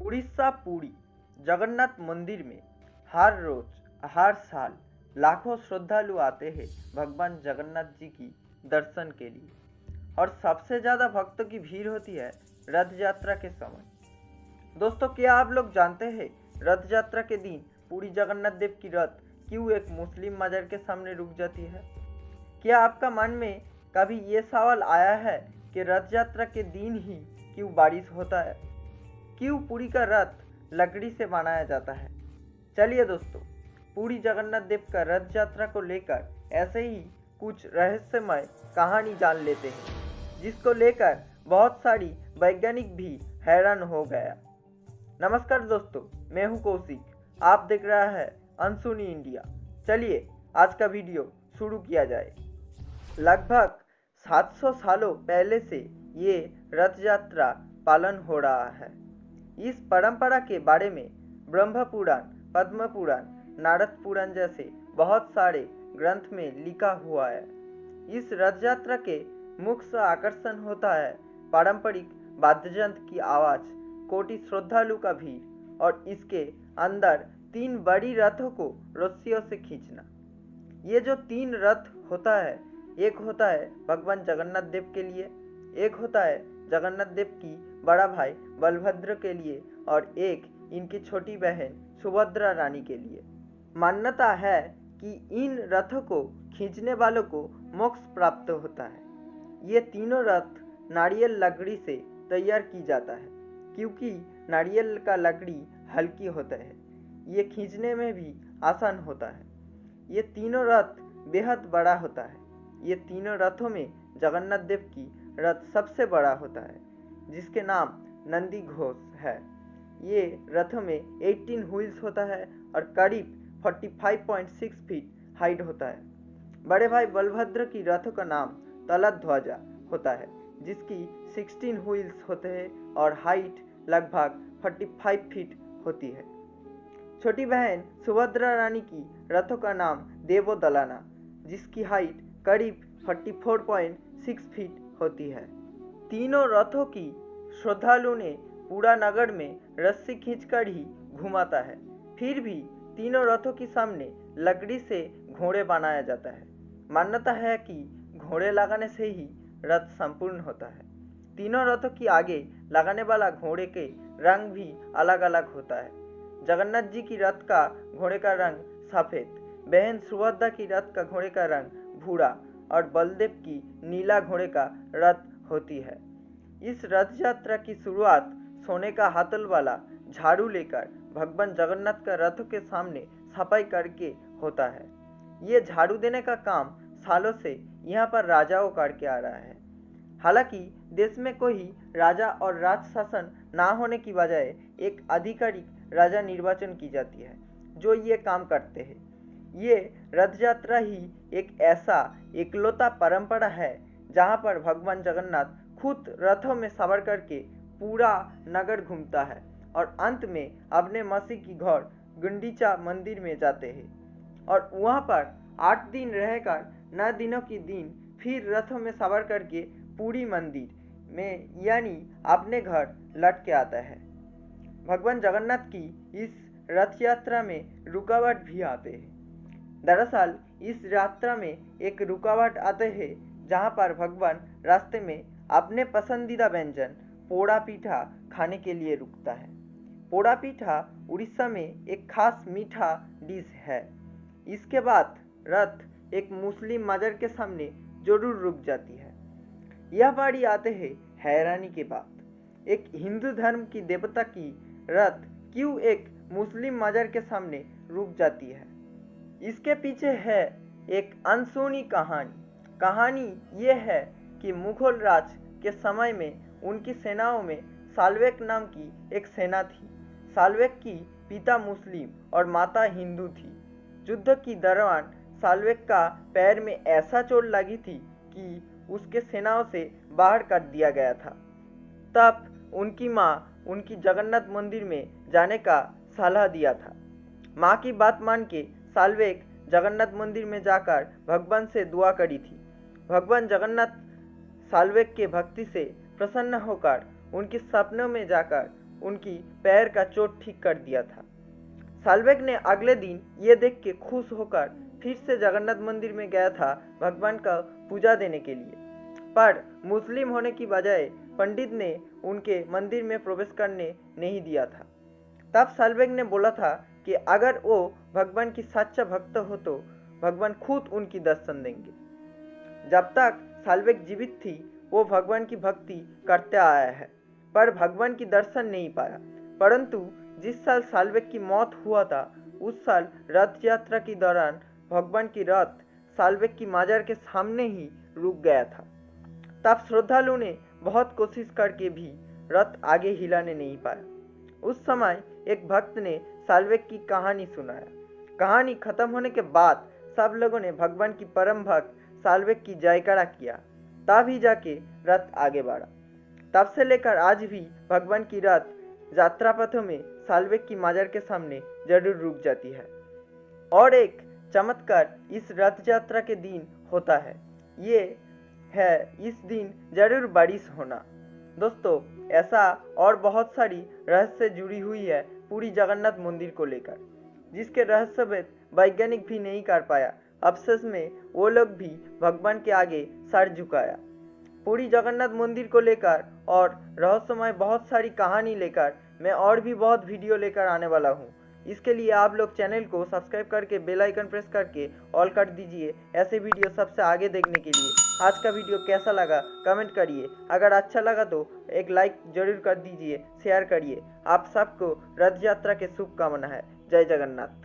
उड़ीसा पुरी जगन्नाथ मंदिर में हर रोज हर साल लाखों श्रद्धालु आते हैं भगवान जगन्नाथ जी की दर्शन के लिए। और सबसे ज़्यादा भक्तों की भीड़ होती है रथ यात्रा के समय। दोस्तों, क्या आप लोग जानते हैं रथ यात्रा के दिन पुरी जगन्नाथ देव की रथ क्यों एक मुस्लिम मजार के सामने रुक जाती है? क्या आपका मन में कभी ये सवाल आया है कि रथ यात्रा के दिन ही क्यों बारिश होता है? क्यों पुरी का रथ लकड़ी से बनाया जाता है? चलिए दोस्तों, पुरी जगन्नाथ देव का रथ यात्रा को लेकर ऐसे ही कुछ रहस्यमय कहानी जान लेते हैं, जिसको लेकर बहुत सारी वैज्ञानिक भी हैरान हो गया। नमस्कार दोस्तों, मैं हूं कौशिक, आप देख रहा है अनसुनी इंडिया। चलिए आज का वीडियो शुरू किया जाए। लगभग 700 सालों पहले से ये रथ यात्रा पालन हो रहा है। इस परंपरा के बारे में ब्रह्म पुराण, पद्म पुराण, नारद पुराण जैसे बहुत सारे ग्रंथ में लिखा हुआ है। इस रथ यात्रा के मुख्य आकर्षण होता है पारंपरिक वाद्ययंत्र की आवाज, कोटि श्रद्धालु का भीड़ और इसके अंदर 3 बड़ी रथों को रस्सियों से खींचना। ये जो 3 रथ होता है, एक होता है भगवान जगन्नाथ देव के लिए, एक होता है जगन्नाथ देव की बड़ा भाई बलभद्र के लिए और एक इनकी छोटी बहन सुभद्रा रानी के लिए। मान्यता है कि इन रथों को खींचने वालों को मोक्ष प्राप्त होता है। ये तीनों रथ नारियल लकड़ी से तैयार की जाता है, क्योंकि नारियल का लकड़ी हल्की होता है, ये खींचने में भी आसान होता है। ये तीनों रथ बेहद बड़ा होता है। ये तीनों रथों में जगन्नाथ देव की रथ सबसे बड़ा होता है, जिसके नाम नंदी घोष है। ये रथों में 18 व्हील्स होता है और करीब 45.6 फीट हाइट होता है। बड़े भाई बलभद्र की रथों का नाम तलत ध्वजा होता है, जिसकी 16 व्हील्स होते हैं और हाइट लगभग 45 फीट होती है। छोटी बहन सुभद्रा रानी की रथों का नाम देवो दलाना, जिसकी हाइट करीब 44.6 फीट होती है। तीनों रथों की श्रद्धालुओं ने पूरा नगर में रस्सी खींचकर ही घुमाता है। फिर भी तीनों रथों के सामने लकड़ी से घोड़े बनाया जाता है। मान्यता है कि घोड़े लगाने से ही रथ संपूर्ण होता है। तीनों रथों की आगे लगाने वाला घोड़े के रंग भी अलग अलग होता है। जगन्नाथ जी की रथ का घोड़े का रंग सफेद, बहन सुभद्रा की रथ का घोड़े का रंग भूरा और बलदेव की नीला घोड़े का रथ होती है। इस रथ यात्रा की शुरुआत सोने का हाथल वाला झाड़ू लेकर भगवान जगन्नाथ का रथों के सामने सफाई करके होता है। ये झाड़ू देने का काम सालों से यहाँ पर राजाओं करके आ रहा है। हालांकि देश में कोई राजा और राज शासन ना होने की बजाय एक आधिकारिक राजा निर्वाचन की जाती है जो ये काम करते हैं। ये रथ यात्रा ही एक ऐसा इकलौता परंपरा है जहाँ पर भगवान जगन्नाथ खुद रथों में सवार करके पूरा नगर घूमता है और अंत में अपने मसीह की घर गुंडीचा मंदिर में जाते हैं और वहाँ पर 8 दिन रहकर 9 दिनों के दिन फिर रथों में सवार करके पूरी मंदिर में यानी अपने घर लौट के आता है। भगवान जगन्नाथ की इस रथ यात्रा में रुकावट भी आते हैं। दरअसल इस यात्रा में एक रुकावट आते हैं जहाँ पर भगवान रास्ते में अपने पसंदीदा व्यंजन पोड़ा पीठा खाने के लिए रुकता है। पोड़ा पीठा उड़ीसा में एक खास मीठा डिश है। इसके बाद रथ एक मुस्लिम मजार के सामने जरूर रुक जाती है। यह बारी आते हैं हैरानी के बात, एक हिंदू धर्म की देवता की रथ क्यों एक मुस्लिम मजार के सामने रुक जाती है? इसके पीछे है एक अनसुनी कहानी ये है कि मुगल राज के समय में उनकी सेनाओं में साल्वेक नाम की एक सेना थी। साल्वेक की पिता मुस्लिम और माता हिंदू थी। युद्ध के दौरान साल्वेक का पैर में ऐसा चोट लगी थी कि उसके सेनाओं से बाहर कर दिया गया था। तब उनकी माँ उनकी जगन्नाथ मंदिर में जाने का सलाह दिया था। माँ की बात मान के साल्वेक जगन्नाथ मंदिर में जाकर भगवान से दुआ करी थी। भगवान जगन्नाथ साल्वेक के भक्ति से प्रसन्न होकर उनके सपनों में जाकर उनकी पैर का चोट ठीक कर दिया था। साल्वेग ने अगले दिन ये देख के खुश होकर फिर से जगन्नाथ मंदिर में गया था भगवान का पूजा देने के लिए, पर मुस्लिम होने की बजाय पंडित ने उनके मंदिर में प्रवेश करने नहीं दिया था। तब साल्वेग ने बोला था कि अगर वो भगवान की सच्चा भक्त हो तो भगवान खुद उनकी दर्शन देंगे। जब तक साल्वेग जीवित थी वो भगवान की भक्ति करते आया है, पर भगवान की दर्शन नहीं पाया। परंतु जिस साल साल्वेग की मौत हुआ था उस साल रथ यात्रा के दौरान भगवान की रथ साल्वेग की मजार के सामने ही रुक गया था। तब श्रद्धालु ने बहुत कोशिश करके भी रथ आगे हिलाने नहीं पाया। उस समय एक भक्त ने साल्वेग की कहानी सुनाया। कहानी खत्म होने के बाद सब लोगों ने भगवान की परम भक्त साल्वेग की जयकारा किया, तभी जाके रथ आगे बढ़ा। तब से लेकर आज भी भगवान की रथ यात्रा पथों में साल्वेग की मजार के सामने जरूर रुक जाती है। और एक चमत्कार इस रथ यात्रा के दिन होता है, ये है इस दिन जरूर बारिश होना। दोस्तों, ऐसा और बहुत सारी रहस्य जुड़ी हुई है पूरी जगन्नाथ मंदिर को लेकर, जिसके रहस्य वैज्ञानिक भी नहीं कर पाया। अफसोस में वो लोग भी भगवान के आगे सर झुकाया। पूरी जगन्नाथ मंदिर को लेकर और रहस्यमय बहुत सारी कहानी लेकर मैं और भी बहुत वीडियो लेकर आने वाला हूँ। इसके लिए आप लोग चैनल को सब्सक्राइब करके बेल आइकन प्रेस करके ऑल कर दीजिए ऐसे वीडियो सबसे आगे देखने के लिए। आज का वीडियो कैसा लगा कमेंट करिए। अगर अच्छा लगा तो एक लाइक जरूर कर दीजिए, शेयर करिए। आप सबको रथ यात्रा के शुभकामना है। जय जगन्नाथ।